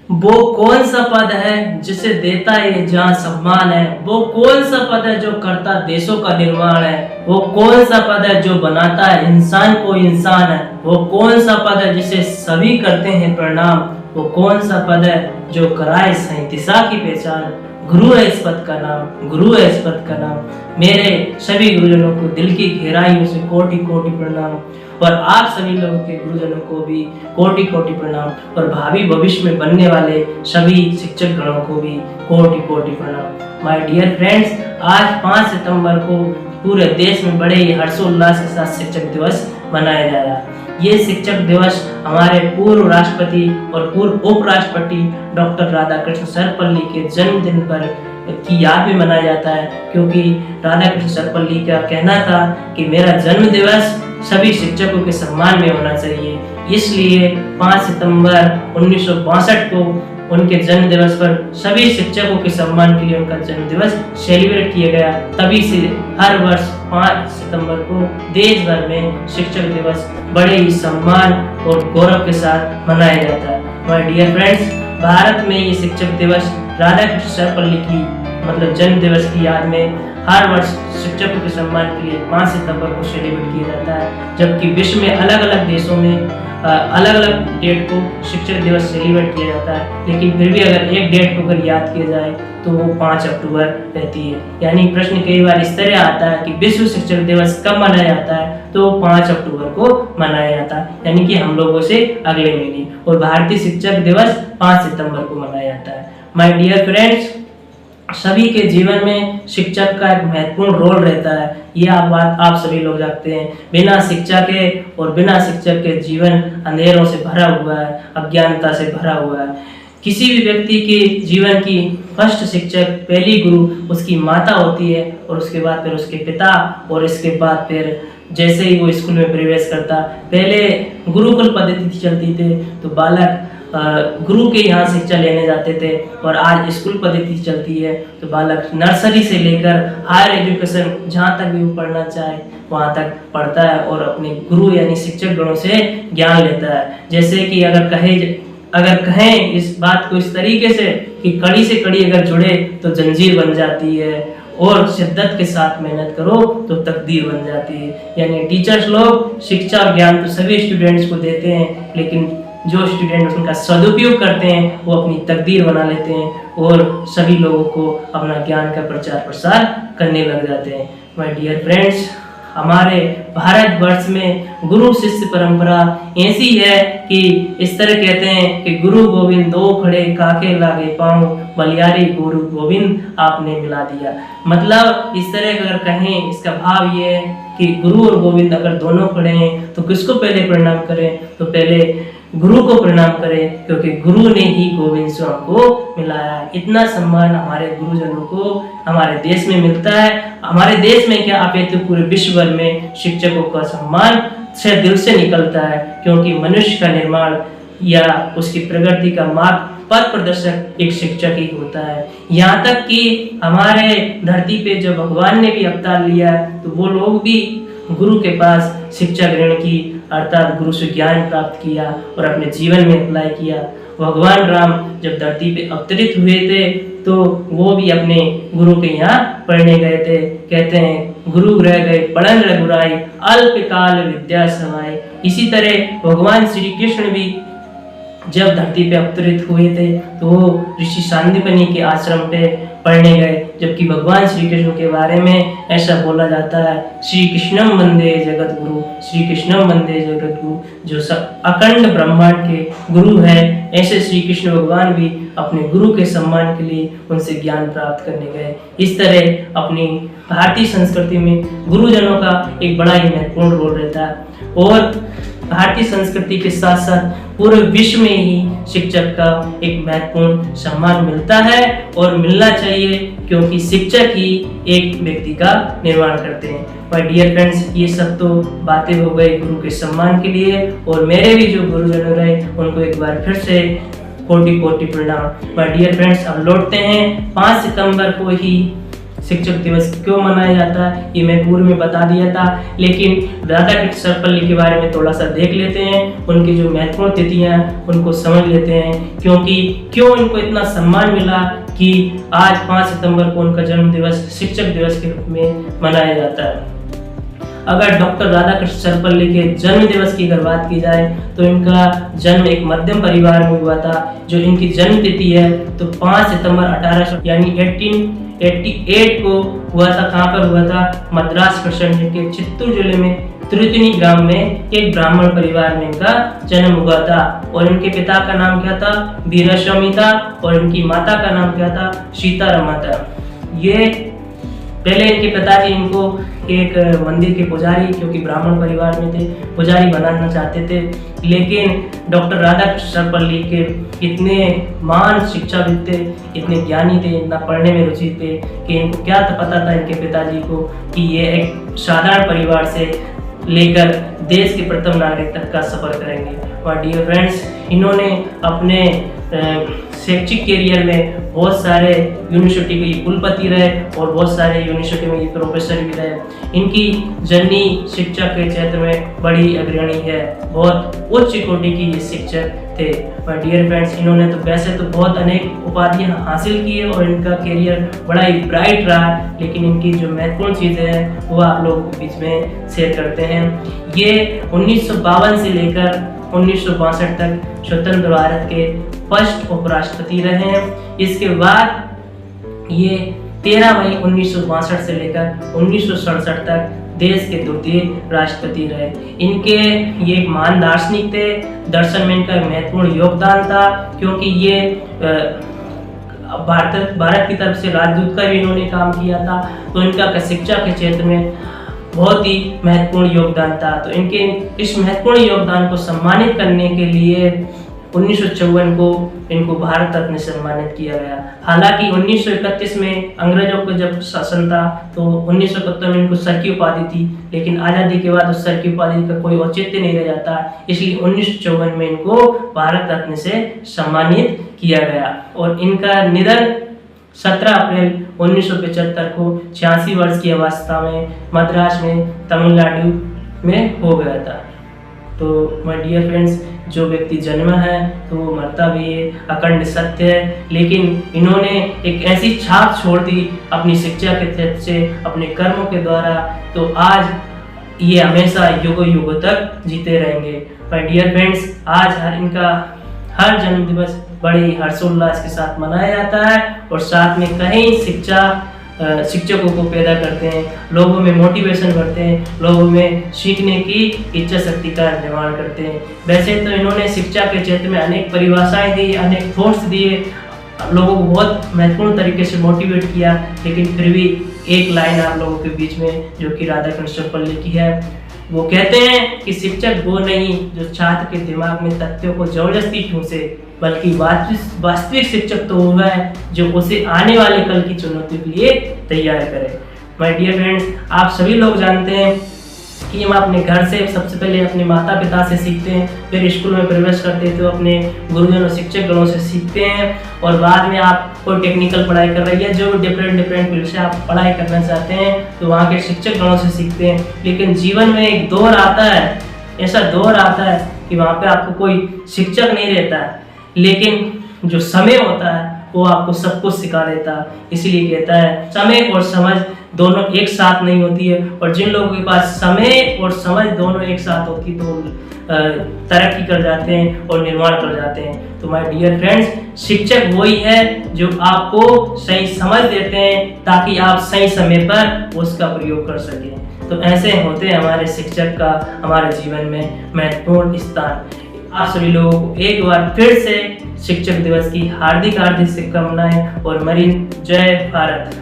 वो कौन सा पद है जिसे देता ये जहां सम्मान है। वो कौन सा पद है जो करता देशों का निर्माण है। वो कौन सा पद है जो बनाता है इंसान को इंसान है। वो कौन सा पद है जिसे सभी करते हैं प्रणाम। वो कौन सा पद है जो कराए सही दिशा की पहचान। गुरु है इस पद का नाम, गुरु है इस पद का नाम। मेरे सभी गुरुजनों को दिल की गहराइयों से कोटि कोटि प्रणाम, और आप सभी लोगों के गुरुजनों को भी कोटि कोटि प्रणाम, और भावी भविष्य में बनने वाले सभी शिक्षक गणों को भी कोटि कोटि प्रणाम। माय डियर फ्रेंड्स, आज 5 सितंबर को पूरे देश में बड़े ही हर्षोल्लास के साथ शिक्षक दिवस मनाया जा रहा है। ये शिक्षक दिवस हमारे पूर्व राष्ट्रपति और पूर्व उपराष्ट्रपति डॉक्टर राधाकृष्ण सर्वपल्ली के जन्मदिन पर की याद में मनाया जाता है, क्योंकि राधाकृष्ण सर्वपल्ली का कहना था कि मेरा जन्म दिवस सभी शिक्षकों के सम्मान में होना चाहिए। इसलिए 5 सितंबर 1962 को उनके जन्म दिवस पर सभी शिक्षकों के सम्मान के लिए उनका जन्म दिवस सेलिब्रेट किया गया। तभी से हर वर्ष 5 सितंबर को देश भर में शिक्षक दिवस बड़े ही सम्मान और गौरव के साथ मनाया जाता है। माय डियर फ्रेंड्स, भारत में ये शिक्षक दिवस राधाकृष्ण सर्वपल्ली की जन्म दिवस की याद में हर वर्ष शिक्षकों के सम्मान के लिए 5 सितंबर को सेलिब्रेट किया जाता है, जबकि विश्व में अलग अलग देशों में अलग अलग डेट को शिक्षक दिवस सेलिब्रेट किया जाता है। लेकिन फिर भी अगर एक डेट को अगर याद किया जाए तो वो 5 अक्टूबर रहती है। यानी प्रश्न कई बार इस तरह आता है कि विश्व शिक्षक दिवस कब मनाया जाता है, तो 5 अक्टूबर को मनाया जाता है, यानी कि हम लोगों से अगले महीने। और भारतीय शिक्षक दिवस 5 सितंबर को मनाया जाता है। माय डियर फ्रेंड्स, सभी के जीवन में शिक्षक का एक महत्वपूर्ण रोल रहता है। ये बात आप सभी लोग जानते हैं। बिना शिक्षा के और बिना शिक्षक के जीवन अंधेरों से भरा हुआ है, अज्ञानता से भरा हुआ है। किसी भी व्यक्ति के जीवन की फर्स्ट शिक्षक, पहली गुरु उसकी माता होती है, और उसके बाद फिर उसके पिता, और इसके बाद फिर जैसे ही वो स्कूल में प्रवेश करता, पहले गुरुकुल पद्धति चलती थी तो बालक गुरु के यहाँ शिक्षा लेने जाते थे, और आज स्कूल पद्धति चलती है तो बालक नर्सरी से लेकर हायर एजुकेशन जहाँ तक भी वो पढ़ना चाहे वहाँ तक पढ़ता है और अपने गुरु यानी शिक्षक गणों से ज्ञान लेता है। जैसे कि अगर कहें इस बात को इस तरीके से कि कड़ी से कड़ी अगर जुड़े तो जंजीर बन जाती है, और शिद्दत के साथ मेहनत करो तो तकदीर बन जाती है। यानी टीचर्स लोग शिक्षा और ज्ञान तो सभी स्टूडेंट्स को देते हैं, लेकिन जो स्टूडेंट उनका सदुपयोग करते हैं वो अपनी तकदीर बना लेते हैं और सभी लोगों को अपना ज्ञान का प्रचार प्रसार करने लग जाते हैं। माय डियर फ्रेंड्स, हमारे भारतवर्ष में गुरु शिष्य परंपरा ऐसी है कि इस तरह कहते हैं कि गुरु गोविंद दो खड़े काके लागे पाँव, बलियारी गुरु गोविंद आपने मिला दिया। मतलब इस तरह अगर कहें, इसका भाव ये है कि गुरु और गोविंद अगर दोनों खड़े हैं तो किसको पहले प्रणाम करें, तो पहले गुरु को प्रणाम करें, क्योंकि गुरु ने ही गोविंद स्वयं को मिलाया। इतना सम्मान हमारे गुरुजनों को हमारे देश में मिलता है। हमारे देश में क्या, आप तो पूरे विश्व भर में शिक्षकों का सम्मान से दिल से निकलता है, क्योंकि मनुष्य का निर्माण या उसकी प्रगति का मार्ग पथ प्रदर्शक एक शिक्षक ही होता है। यहाँ तक कि हमारे धरती पे जब भगवान ने भी अवतार लिया तो वो लोग भी गुरु के पास शिक्षा ग्रहण की, अर्थात गुरु से ज्ञान प्राप्त किया और अपने जीवन में अप्लाई किया। भगवान राम जब धरती पे अवतरित हुए थे तो वो भी अपने गुरु के यहाँ पढ़ने गए थे। कहते हैं गुरु ग्रह गए पढ़न रघुराई, अल्प काल विद्या समाई। इसी तरह भगवान श्री कृष्ण भी जब धरती पे अवतरित हुए थे तो वो ऋषि सांदीपनि के आश्रम पे पढ़ने गए, जबकि भगवान श्री कृष्ण के बारे में ऐसा बोला जाता है, श्री कृष्णम वंदे जगत गुरु, श्री कृष्णम वंदे जगत गुरु, जो सब अखंड ब्रह्मांड के गुरु है। ऐसे श्री कृष्ण भगवान भी अपने गुरु के सम्मान के लिए उनसे ज्ञान प्राप्त करने गए। इस तरह अपनी भारतीय संस्कृति में गुरुजनों का एक बड़ा ही महत्वपूर्ण रोल रहता है, और भारतीय संस्कृति के साथ साथ पूरे विश्व में ही शिक्षक का एक महत्वपूर्ण सम्मान मिलता है और मिलना चाहिए, क्योंकि शिक्षक ही एक व्यक्ति का निर्माण करते हैं। माय डियर फ्रेंड्स, ये सब तो बातें हो गई गुरु के सम्मान के लिए, और मेरे भी जो गुरुजन रहे उनको एक बार फिर से कोटि कोटि प्रणाम। माय डियर फ्रेंड्स, अब लौटते हैं 5 सितंबर को ही शिक्षक दिवस क्यों मनाया जाता है ये मैं पूर्व में बता दिया था, लेकिन राधाकृष्ण सर्वपल्ली के बारे में थोड़ा सा देख लेते हैं। उनकी जो महत्वपूर्ण तिथियां उनको समझ लेते हैं, क्योंकि क्यों इनको इतना सम्मान मिला कि आज 5 सितंबर को उनका जन्म दिवस शिक्षक दिवस के रूप में मनाया जाता है। अगर डॉक्टर राधाकृष्ण सर्वपल्ली के जन्म दिवस की अगर बात की जाए तो इनका जन्म एक मध्यम परिवार में हुआ था। जो इनकी जन्म तिथि है तो 5 सितंबर 1800 यानी 1888 को हुआ था। कहाँ पर हुआ था? मद्रास प्रखंड के चित्तूर जिले में त्रितुनी ग्राम में एक ब्राह्मण परिवार में इनका जन्म हुआ था। और इनके पिता का नाम क्या था? वीरस्वामी था। और इनकी माता का नाम क्या था? सीतारमा था। ये पहले इनके पिताजी इनको एक मंदिर के पुजारी, क्योंकि ब्राह्मण परिवार में थे, पुजारी बनाना चाहते थे, लेकिन डॉक्टर राधाकृष्ण सर्वपल्ली के इतने महान शिक्षाविद थे, इतने ज्ञानी थे, इतना पढ़ने में रुचि थे कि इनको क्या पता था इनके पिताजी को कि ये एक साधारण परिवार से लेकर देश के प्रथम नागरिक तक का सफर करेंगे। और डियर फ्रेंड्स, इन्होंने अपने शैक्षिक कैरियर में बहुत सारे यूनिवर्सिटी के कुलपति रहे और बहुत सारे यूनिवर्सिटी में ये प्रोफेसर भी रहे। इनकी जर्नी शिक्षा के क्षेत्र में बड़ी अग्रणी है, बहुत उच्च कोटि की ये शिक्षक थे। और डियर फ्रेंड्स, इन्होंने तो वैसे तो बहुत अनेक उपाधियां हासिल की है और इनका कैरियर बड़ा ही ब्राइट रहा, लेकिन इनकी जो महत्वपूर्ण चीज़ें हैं वो आप लोगों के बीच में शेयर करते हैं। ये 1952 से लेकर 1962 तक स्वतंत्र भारत के फर्स्ट उपराष्ट्रपति रहे हैं। इसके बाद ये 13 मई 1962 से लेकर 1967 तक देश के द्वितीय राष्ट्रपति रहे। इनके ये एक महान दार्शनिक थे, दर्शन में इनका महत्वपूर्ण योगदान था, क्योंकि ये भारत की तरफ से राजदूत का भी इन्होंने काम किया था। तो इनका शिक्षा के क्षेत्र में बहुत ही महत्वपूर्ण योगदान था। तो इनके इस महत्वपूर्ण योगदान को सम्मानित करने के लिए 1954 को इनको भारत रत्न से सम्मानित किया गया। हालांकि 1931 में अंग्रेजों को जब शासन था तो 1971 में इनको सर की उपाधि थी, लेकिन आज़ादी के बाद उस सर की उपाधि का कोई औचित्य नहीं रह जाता, इसलिए 1954 में इनको भारत रत्न से सम्मानित किया गया। और इनका निधन 17 अप्रैल 1975 को 86 वर्ष की अवस्था में मद्रास में तमिलनाडु में हो गया था। तो माय डियर फ्रेंड्स, जो व्यक्ति जन्मा है तो वो मरता भी है, अखंड सत्य है, लेकिन इन्होंने एक ऐसी छाप छोड़ दी अपनी शिक्षा के क्षेत्र से, अपने कर्मों के द्वारा, तो आज ये हमेशा युगों युगों तक जीते रहेंगे। माय डियर फ्रेंड्स, आज इनका हर जन्म दिवस बड़े हर्षोल्लास के साथ मनाया जाता है और साथ में कई शिक्षकों को पैदा करते हैं, लोगों में मोटिवेशन करते हैं, लोगों में सीखने की इच्छा शक्ति का निर्माण करते हैं। वैसे तो इन्होंने शिक्षा के क्षेत्र में अनेक परिभाषाएं दी, अनेक थॉट्स दिए, लोगों को बहुत महत्वपूर्ण तरीके से मोटिवेट किया, लेकिन फिर भी एक लाइन आप लोगों के बीच में जो कि राधाकृष्ण सर्वपल्ली की है, वो कहते हैं कि शिक्षक वो नहीं जो छात्र के दिमाग में तथ्यों को जबरदस्ती ठूंसे, बल्कि वास्तविक शिक्षक तो वो है जो उसे आने वाले कल की चुनौती के लिए तैयार करे। माय डियर फ्रेंड्स, आप सभी लोग जानते हैं कि हम अपने घर से सबसे पहले अपने माता पिता से सीखते हैं, फिर स्कूल में प्रवेश करते हैं तो अपने गुरुजनों शिक्षक गणों से सीखते हैं, और बाद में आप कोई टेक्निकल पढ़ाई कर रही है, जो डिफरेंट फील्ड से आप पढ़ाई करना चाहते हैं तो वहाँ के शिक्षक गणों से सीखते हैं। लेकिन जीवन में एक दौर आता है, ऐसा दौर आता है कि वहाँ पे आपको कोई शिक्षक नहीं रहता है, लेकिन जो समय होता है वो आपको सब कुछ सिखा देता है। इसलिए कहता है समय और समझ दोनों एक साथ नहीं होती है, और जिन लोगों के पास समय और समझ दोनों एक साथ होती है तो तरक्की कर जाते हैं और निर्माण कर जाते हैं। तो माय डियर फ्रेंड्स, शिक्षक वही है जो आपको सही समझ देते हैं ताकि आप सही समय पर उसका प्रयोग कर सकें। तो ऐसे होते हैं हमारे शिक्षक का हमारे जीवन में महत्वपूर्ण स्थान। आप सभी लोगों को एक बार फिर से शिक्षक दिवस की हार्दिक शुभकामनाएं और मरीन जय भारत।